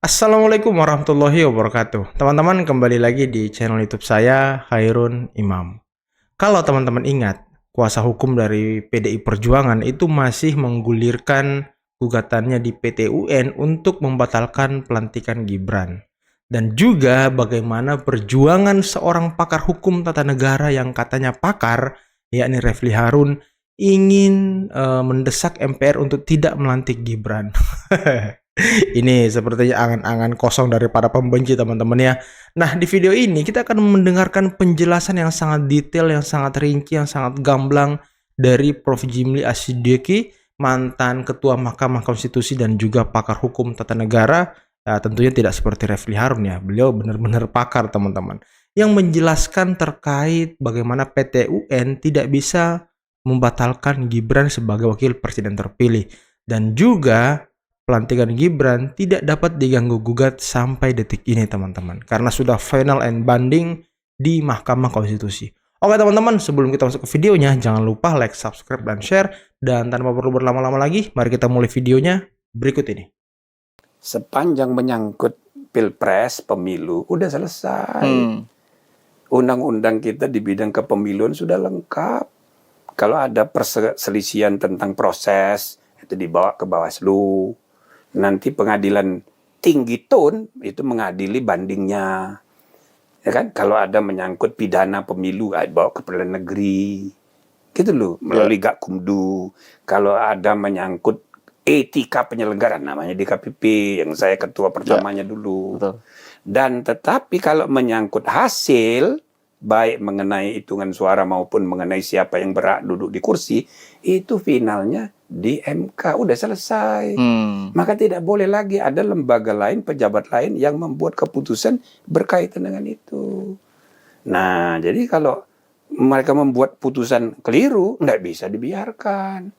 Assalamualaikum warahmatullahi wabarakatuh. Teman-teman kembali lagi di channel YouTube saya, Hairun Imam. Kalau teman-teman ingat, kuasa hukum dari PDI Perjuangan itu masih menggulirkan gugatannya di PT UN untuk membatalkan pelantikan Gibran. Dan juga bagaimana perjuangan seorang pakar hukum tata negara yang katanya pakar, yakni Refli Harun, ingin mendesak MPR untuk tidak melantik Gibran. Ini sepertinya angan-angan kosong dari para pembenci teman-teman ya. Nah, di video ini kita akan mendengarkan penjelasan yang sangat detail, yang sangat rinci, yang sangat gamblang dari Prof. Jimli Asyidiki, mantan Ketua Mahkamah Konstitusi dan juga pakar hukum tata negara. Ya, tentunya tidak seperti Refli Harun ya. Beliau benar-benar pakar teman-teman. Yang menjelaskan terkait bagaimana PT UN tidak bisa membatalkan Gibran sebagai wakil presiden terpilih. Dan juga pelantikan Gibran tidak dapat diganggu-gugat sampai detik ini teman-teman, karena sudah final and binding di Mahkamah Konstitusi. Oke teman-teman, sebelum kita masuk ke videonya, jangan lupa like, subscribe, dan share. Dan tanpa perlu berlama-lama lagi, mari kita mulai videonya berikut ini. Sepanjang menyangkut pilpres, pemilu, udah selesai. Undang-undang kita di bidang kepemiluan sudah lengkap. Kalau ada perselisihan tentang proses, itu dibawa ke Bawaslu. Nanti pengadilan tinggi tun itu mengadili bandingnya. Ya kan? Kalau ada menyangkut pidana pemilu, bawa ke pengadilan negeri. Gitu loh, melalui Gakumdu. Kalau ada menyangkut etika penyelenggaraan, namanya DKPP, yang saya ketua pertamanya dulu. Betul. Dan tetapi kalau menyangkut hasil, baik mengenai hitungan suara maupun mengenai siapa yang berhak duduk di kursi, itu finalnya di MK, udah selesai. Maka tidak boleh lagi ada lembaga lain, pejabat lain yang membuat keputusan berkaitan dengan itu. Nah, jadi kalau mereka membuat putusan keliru, nggak bisa dibiarkan.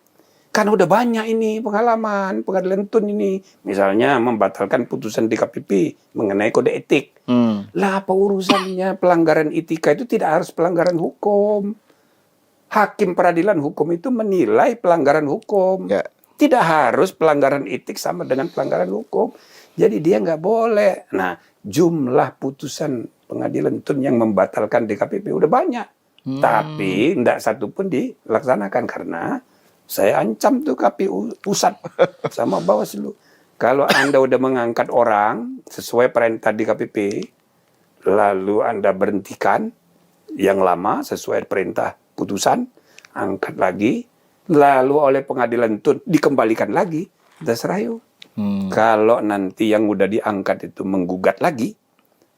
Kan udah banyak ini pengalaman pengadilan tun ini. Misalnya membatalkan putusan DKPP mengenai kode etik. Lah apa urusannya pelanggaran etika itu tidak harus pelanggaran hukum. Hakim peradilan hukum itu menilai pelanggaran hukum. Ya. Tidak harus pelanggaran etik sama dengan pelanggaran hukum. Jadi dia nggak boleh. Nah, jumlah putusan pengadilan tun yang membatalkan DKPP udah banyak. Tapi tidak satu pun dilaksanakan karena saya ancam tuh KPU pusat sama Bawaslu. Kalau Anda udah mengangkat orang sesuai perintah DKPP, lalu Anda berhentikan yang lama sesuai perintah putusan, angkat lagi, lalu oleh pengadilan tun dikembalikan lagi, terserah yuk. Kalau nanti yang udah diangkat itu menggugat lagi,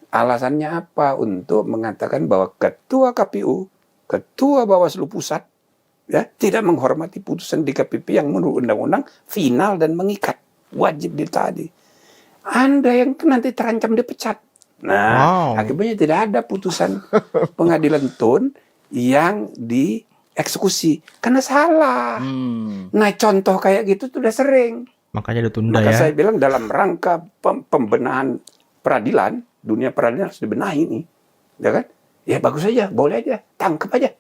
alasannya apa? Untuk mengatakan bahwa ketua KPU, ketua Bawaslu pusat, ya, tidak menghormati putusan DKPP yang menurut undang-undang final dan mengikat, wajib ditaati. Anda yang nanti terancam dipecat. Nah, akibatnya tidak ada putusan pengadilan tun yang dieksekusi karena salah. Nah, contoh kayak gitu sudah sering. Makanya ditunda Maka ya. saya bilang dalam rangka pembenahan peradilan, dunia peradilan harus dibenahi nih, ya kan? Ya bagus aja, boleh aja, tangkap aja.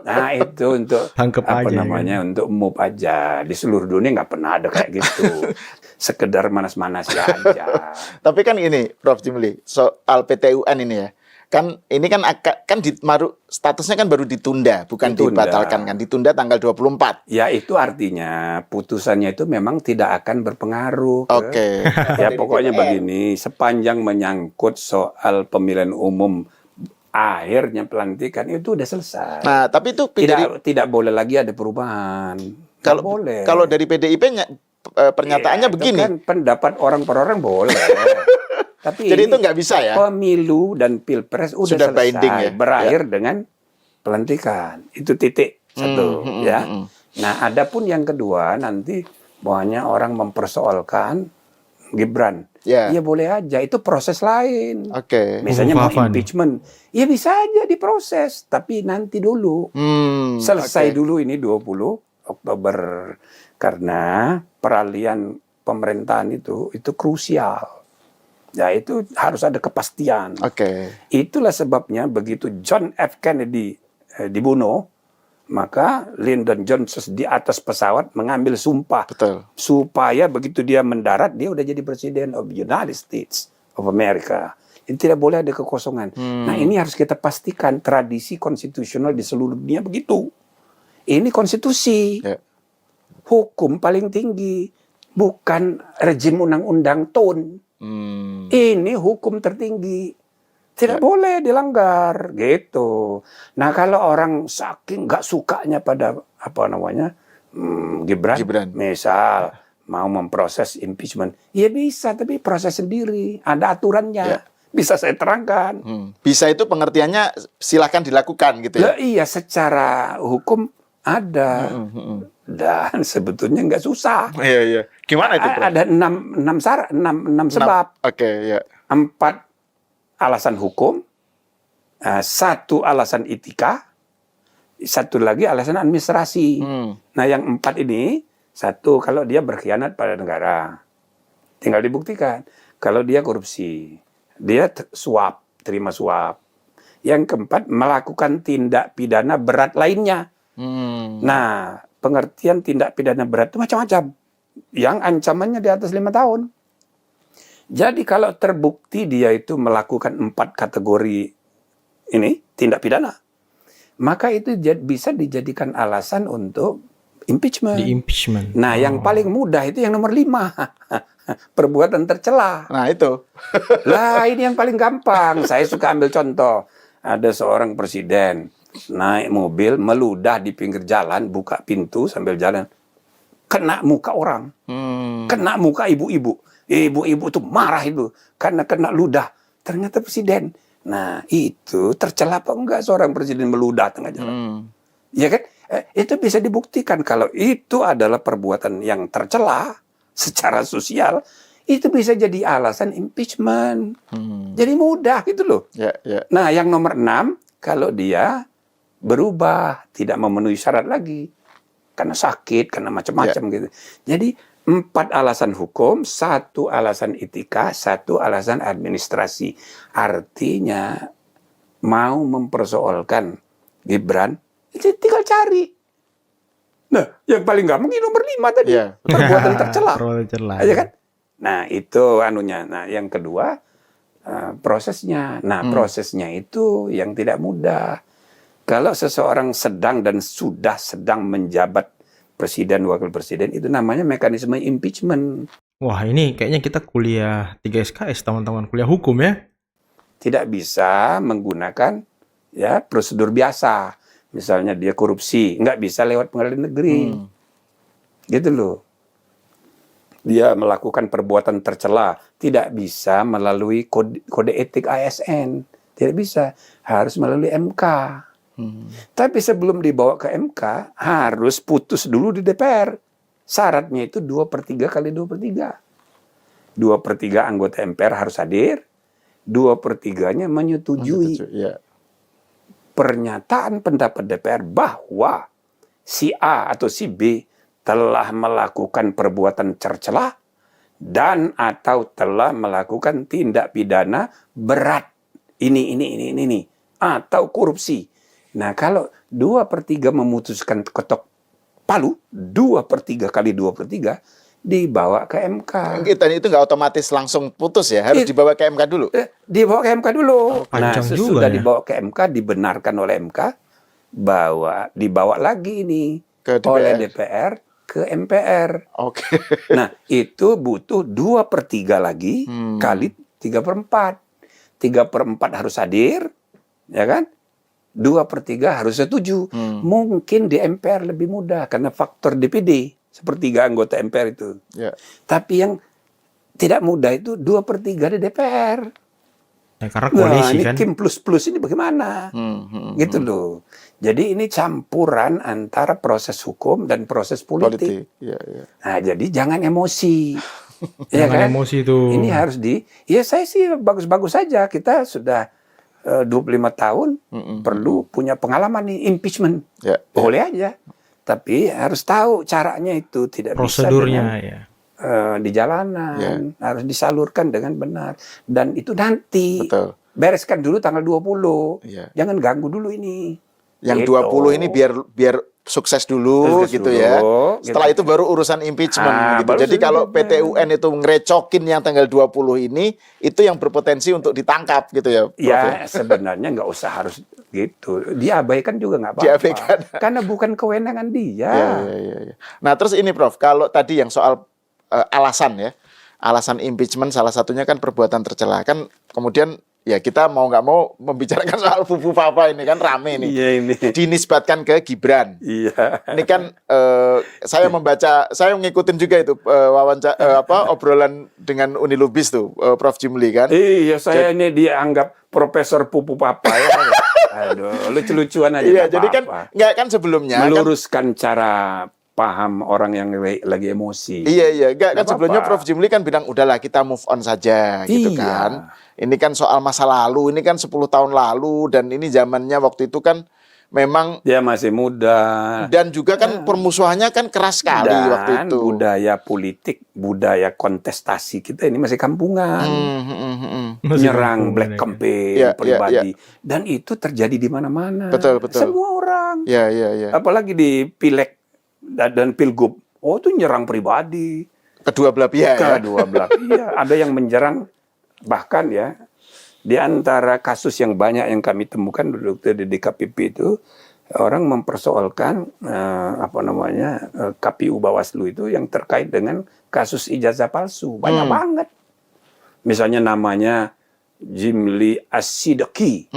Nah itu untuk Tangkep apa aja, namanya kan? untuk move aja. Di seluruh dunia nggak pernah ada kayak gitu. Sekedar manas-manas aja. Tapi kan ini, Prof. Jimli, soal PT UN ini ya. Kan ini kan statusnya kan baru ditunda, bukan Ditunda. dibatalkan kan. Ditunda tanggal 24. Ya itu artinya putusannya itu memang tidak akan berpengaruh. Oke. Ya pokoknya begini, sepanjang menyangkut soal pemilihan umum akhirnya pelantikan itu udah selesai. Nah, tapi itu Tidak boleh lagi ada perubahan. Boleh. Kalau dari PDIP pernyataannya itu begini. kan pendapat orang per orang boleh. Tapi Jadi itu nggak bisa ya? Pemilu dan pilpres Sudah selesai, binding ya? berakhir dengan pelantikan. Itu titik satu, ya. Nah, adapun yang kedua nanti banyak orang mempersoalkan Gibran. Ya boleh aja, itu proses lain. Oke. Misalnya mau impeachment, ya bisa aja diproses, tapi nanti dulu. Selesai dulu ini 20 Oktober. Karena peralihan pemerintahan itu krusial. Ya itu harus ada kepastian. Itulah sebabnya begitu John F. Kennedy dibunuh, Maka Lyndon Johnson di atas pesawat mengambil sumpah Betul. supaya begitu dia mendarat dia udah jadi presiden of United States of America. Ini tidak boleh ada kekosongan. Nah, ini harus kita pastikan tradisi konstitusional di seluruh dunia begitu. Ini konstitusi. Ya. Hukum paling tinggi, bukan rejim undang-undang tone. Ini hukum tertinggi. Tidak boleh dilanggar gitu. Nah, kalau orang saking nggak sukanya pada apa namanya Gibran, misal mau memproses impeachment, ya bisa, tapi proses sendiri, ada aturannya. Ya. Bisa saya terangkan. Bisa itu pengertiannya silakan dilakukan gitu ya. Ya, iya, secara hukum ada. Dan sebetulnya nggak susah. Iya, iya. Gimana itu, Bro? Ada enam sebab. Oke, ya. 4 alasan hukum, 1 alasan etika, 1 lagi alasan administrasi. Nah, yang 4 ini, 1 kalau dia berkhianat pada negara, tinggal dibuktikan. Kalau dia korupsi, dia terima suap. Yang keempat, melakukan tindak pidana berat lainnya. Nah, pengertian tindak pidana berat itu macam-macam. Yang ancamannya di atas 5 tahun. Jadi kalau terbukti dia itu melakukan 4 kategori ini, tindak pidana, maka itu bisa dijadikan alasan untuk impeachment. Di impeachment. Nah, yang paling mudah itu yang nomor 5. Perbuatan tercela. Nah, itu. Lah, ini yang paling gampang. Saya suka ambil contoh. Ada seorang presiden naik mobil, meludah di pinggir jalan, buka pintu sambil jalan. Kena muka orang. Kena muka ibu-ibu. Ibu-ibu tuh marah itu karena kena ludah. Ternyata presiden. Nah, itu tercela apa enggak seorang presiden meludah tengah jalan? Ya kan? Itu bisa dibuktikan kalau itu adalah perbuatan yang tercela secara sosial. Itu bisa jadi alasan impeachment. Jadi mudah gitu loh. Ya, ya. Nah, yang nomor 6, kalau dia berubah, tidak memenuhi syarat lagi. Karena sakit, karena macam-macam gitu. Jadi 4 alasan hukum, 1 alasan etika, 1 alasan administrasi. Artinya mau mempersoalkan Gibran, itu tinggal cari. Nah, yang paling gampang ini nomor 5 tadi. Ya. Perbuatan tercela. Perbuatan tercela. Aja kan? Nah, itu anunya. Nah, yang kedua, prosesnya. Nah, prosesnya itu yang tidak mudah. Kalau seseorang sedang menjabat presiden, wakil presiden, itu namanya mekanisme impeachment. Wah, ini kayaknya kita kuliah 3 SKS, teman-teman. Kuliah hukum ya. Tidak bisa menggunakan ya prosedur biasa. Misalnya dia korupsi, nggak bisa lewat pengadilan negeri. Gitu loh. Dia melakukan perbuatan tercela, tidak bisa melalui kode etik ASN. Tidak bisa, harus melalui MK. Tapi sebelum dibawa ke MK, harus putus dulu di DPR. Syaratnya itu 2/3 kali 2/3. 2/3 anggota MPR harus hadir, 2/3-nya menyetujui Ya. pernyataan pendapat DPR bahwa si A atau si B telah melakukan perbuatan tercela dan atau telah melakukan tindak pidana berat. Ini. Atau korupsi. Nah, kalau 2/3 memutuskan ketok palu, 2/3 kali 2/3 dibawa ke MK. Kita itu nggak otomatis langsung putus ya, harus dibawa ke MK dulu. Dibawa ke MK dulu. Nah, panjang sesudah juga ya. dibawa ke MK, dibenarkan oleh MK, dibawa lagi ini Ke DPR. oleh DPR ke MPR. Oke. Nah, itu butuh 2/3 lagi kali 3/4. 3/4 harus hadir, ya kan? 2/3 harus setuju. Mungkin di MPR lebih mudah karena faktor DPD, sepertiga anggota MPR itu. Ya. Tapi yang tidak mudah itu 2/3 di DPR. Ya, karena koalisi ini kan. Kim plus ini bagaimana? Gitu loh. Jadi ini campuran antara proses hukum dan proses politik. Ya, ya. Nah, jadi jangan emosi. Ya Jangan kan? emosi itu. Ini harus ya saya sih bagus-bagus saja. Kita sudah 25 tahun perlu punya pengalaman nih impeachment. Ya, Boleh aja. Tapi harus tahu caranya itu, tidak Prosedurnya bisa ya. di jalanan, harus disalurkan dengan benar. Dan itu nanti betul. bereskan dulu tanggal 20. Iya. Jangan ganggu dulu ini. Yang Gitu. 20 ini biar sukses dulu Sukses gitu dulu, ya. gitu. Setelah itu baru urusan impeachment gitu. baru Jadi kalau selanjutnya. PT UN itu ngerecokin yang tanggal 20 ini, itu yang berpotensi untuk ditangkap gitu ya, Prof. Ya sebenarnya nggak usah harus gitu. Diabaikan juga nggak apa-apa. Diabaikan. Karena bukan kewenangan dia. Ya. Nah, terus ini Prof, kalau tadi yang soal alasan ya. Alasan impeachment salah satunya kan perbuatan tercela. Kan kemudian ya kita mau nggak mau membicarakan soal Fufu Papa ini kan rame nih. Iya ini. Dinisbatkan ke Gibran. Iya. Ini kan saya ngikutin juga itu obrolan dengan Unilubis tuh, Prof Jimli kan. Iya, saya ini dianggap Profesor Pupu Papa ya. Aduh, lucu-lucuan aja. Iya, nggak jadi kan apa-apa. nggak kan sebelumnya kan, Meluruskan cara paham orang yang lagi emosi. iya, nggak kan Nggak sebelumnya apa-apa. Prof Jimli kan bilang udahlah kita move on saja gitu Iya. kan. Ini kan soal masa lalu, ini kan 10 tahun lalu dan ini zamannya waktu itu kan memang Dia masih muda. dan juga kan permusuhannya kan keras sekali Dan waktu itu. budaya politik, budaya kontestasi kita ini masih kampungan. Masih Menyerang kampung black mereka. campaign Iya, pribadi. Dan itu terjadi di mana-mana. Betul. Semua orang. Ya. Apalagi di pileg dan pilgub. Oh, itu nyerang pribadi. Kedua belah pihak ya. Kedua belah pihak. Ada yang menyerang, bahkan ya, di antara kasus yang banyak yang kami temukan dulu di DKPP itu, orang mempersoalkan KPU Bawaslu itu yang terkait dengan kasus ijazah palsu. Banyak banget. Misalnya namanya Jimli As-Siddiqi,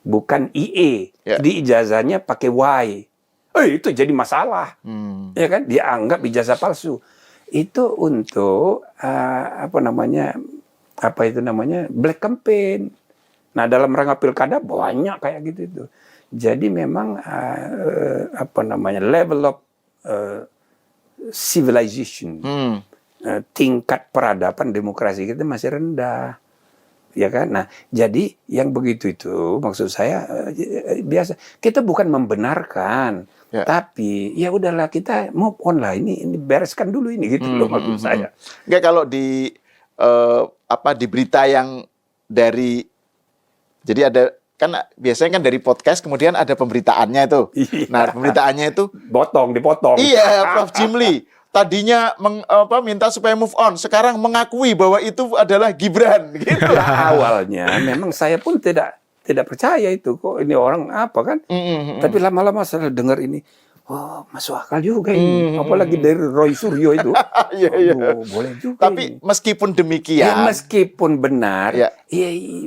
bukan IE. Ya. Di ijazahnya pakai Y. Itu jadi masalah. Ya kan? Dianggap ijazah palsu. Itu untuk black campaign. Nah, dalam rangka pilkada banyak kayak gitu itu. Jadi memang level of civilization, tingkat peradaban demokrasi kita masih rendah. Ya kan? Nah, jadi yang begitu itu maksud saya biasa. Kita bukan membenarkan, tapi ya udahlah kita move on lah. Ini bereskan dulu ini gitu loh maksud saya. Enggak, kalau di di berita yang dari, jadi ada kan biasanya kan dari podcast kemudian ada pemberitaannya itu. Iya. Nah, pemberitaannya itu Dipotong. iya, Prof Jimli. Tadinya minta supaya move on, sekarang mengakui bahwa itu adalah Gibran gitu. Ya, awalnya memang saya pun tidak percaya itu, kok ini orang apa kan. Tapi lama-lama saya dengar ini, oh masuk akal juga ini. Apalagi dari Roy Suryo itu. Iya. Aduh, boleh juga. Tapi ini. meskipun Ya, demikian, meskipun benar, Ya.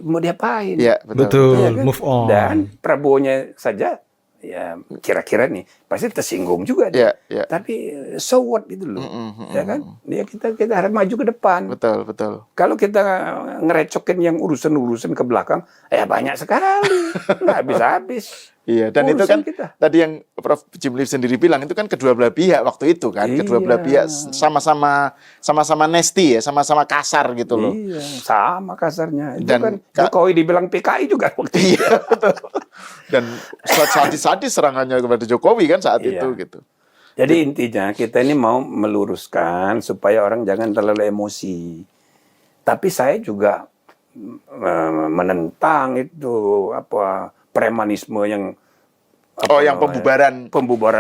mau diapain? ya Betul, Ya kan? move on. Dan Prabowo-nya saja, ya kira-kira nih pasti tersinggung juga dia. Ya. Tapi so what gitu loh, ya kan? Ya kita harus maju ke depan. betul. Kalau kita ngerecokin yang urusan-urusan ke belakang, ya banyak sekali, nggak habis-habis. Iya, dan itu Urusan kan kita. tadi yang Prof Jimli sendiri bilang itu kan kedua belah pihak waktu itu kan, kedua belah pihak sama-sama nasty ya, sama-sama kasar gitu loh. Iya, sama kasarnya. Itu Dan kan Jokowi dibilang PKI juga waktu itu. Iya, betul. Dan sadis-sadis serangannya kepada Jokowi kan saat Iya. itu gitu. Jadi intinya kita ini mau meluruskan supaya orang jangan terlalu emosi. Tapi saya juga menentang itu premanisme yang yang pembubaran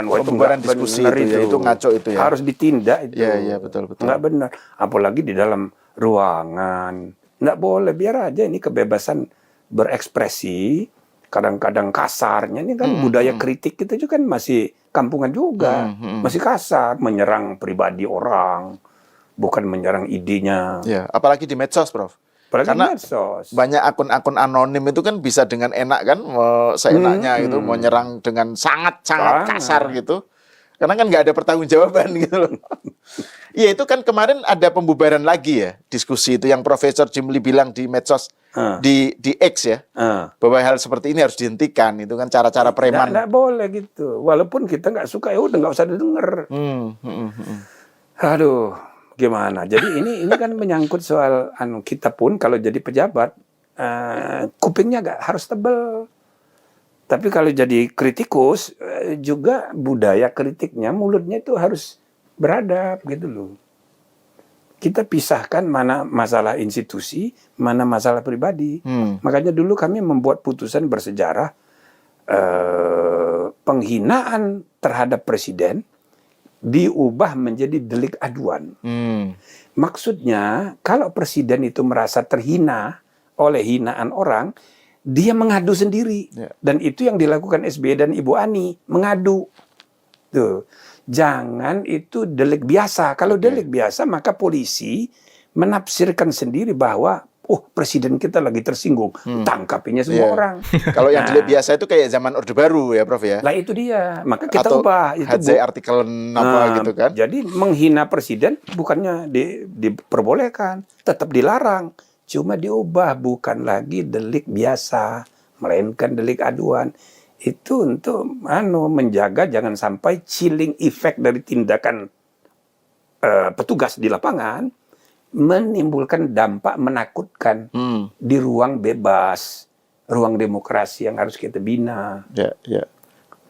Wah, itu pembubaran nggak diskusi benar itu ya, itu ngaco itu ya. Harus ditindak itu. Iya, betul. Nggak benar. Apalagi di dalam ruangan. Nggak boleh, biar aja ini kebebasan berekspresi. Kadang-kadang kasarnya, ini kan budaya kritik kita juga kan masih kampungan juga. Masih kasar, menyerang pribadi orang. Bukan menyerang idenya. Ya, apalagi di medsos, Prof. Apalagi Karena medsos. banyak akun-akun anonim itu kan bisa dengan enak kan, seenaknya gitu, mau nyerang dengan sangat-sangat kasar gitu. Karena kan nggak ada pertanggungjawaban gitu loh. Iya, itu kan kemarin ada pembubaran lagi ya, diskusi itu yang Profesor Jimli bilang di medsos, di X ya, bahwa hal seperti ini harus dihentikan. Itu kan cara-cara preman. Nggak boleh gitu. Walaupun kita nggak suka, ya udah nggak usah didengar. Aduh, gimana? Jadi ini kan menyangkut soal kita pun kalau jadi pejabat, kupingnya nggak harus tebel. Tapi kalau jadi kritikus, juga budaya kritiknya, mulutnya itu harus beradab gitu loh. Kita pisahkan mana masalah institusi, mana masalah pribadi. Makanya dulu kami membuat putusan bersejarah penghinaan terhadap presiden diubah menjadi delik aduan. Maksudnya, kalau presiden itu merasa terhina oleh hinaan orang, dia mengadu sendiri. Dan itu yang dilakukan SBY dan Ibu Ani, mengadu. Tuh. Jangan itu delik biasa. Kalau delik biasa, maka polisi menafsirkan sendiri bahwa presiden kita lagi tersinggung, tangkapinya semua orang. Kalau yang delik biasa itu kayak zaman Orde Baru ya, Prof ya. Lah itu dia, maka kita atau ubah itu. Hadzai artikel apa gitu kan. Jadi menghina presiden bukannya diperbolehkan, tetap dilarang. Cuma diubah, bukan lagi delik biasa, melainkan delik aduan. Itu untuk menjaga jangan sampai chilling effect dari tindakan petugas di lapangan menimbulkan dampak menakutkan di ruang bebas, ruang demokrasi yang harus kita bina. Ya.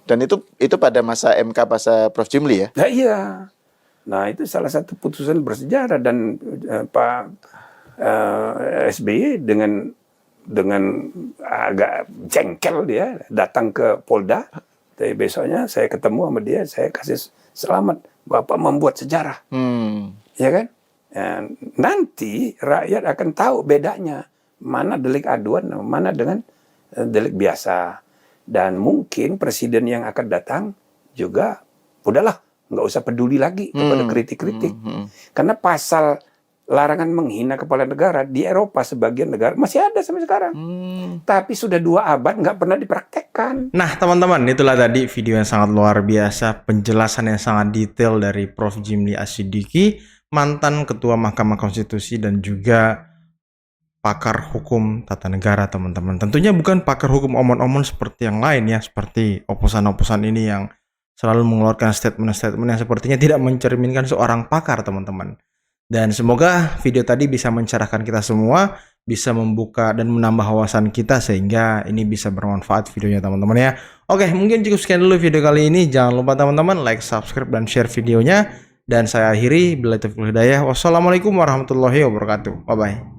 Dan itu pada masa MK masa Prof Jimli ya? Nah, iya. Nah, itu salah satu putusan bersejarah dan Pak SBY dengan agak jengkel dia datang ke Polda. Tapi besoknya saya ketemu sama dia, saya kasih selamat, Bapak membuat sejarah. Ya kan? Nanti rakyat akan tahu bedanya mana delik aduan, mana dengan delik biasa. Dan mungkin presiden yang akan datang juga udahlah, nggak usah peduli lagi kepada kritik-kritik. Karena pasal larangan menghina kepala negara di Eropa sebagian negara masih ada sampai sekarang. Tapi sudah 2 abad nggak pernah dipraktekkan. Nah teman-teman, itulah tadi video yang sangat luar biasa, penjelasan yang sangat detail dari Prof Jimli Asyidiki, mantan Ketua Mahkamah Konstitusi dan juga pakar hukum tata negara, teman-teman. Tentunya bukan pakar hukum omon-omon seperti yang lain ya, seperti oposan-oposan ini yang selalu mengeluarkan statement-statement yang sepertinya tidak mencerminkan seorang pakar, teman-teman. Dan semoga video tadi bisa mencerahkan kita semua, bisa membuka dan menambah wawasan kita sehingga ini bisa bermanfaat videonya, teman-teman ya. Oke, mungkin cukup sekian dulu video kali ini. Jangan lupa teman-teman like, subscribe, dan share videonya. Dan saya akhiri, billahi taufiq wal hidayah. Wassalamualaikum warahmatullahi wabarakatuh. Bye-bye.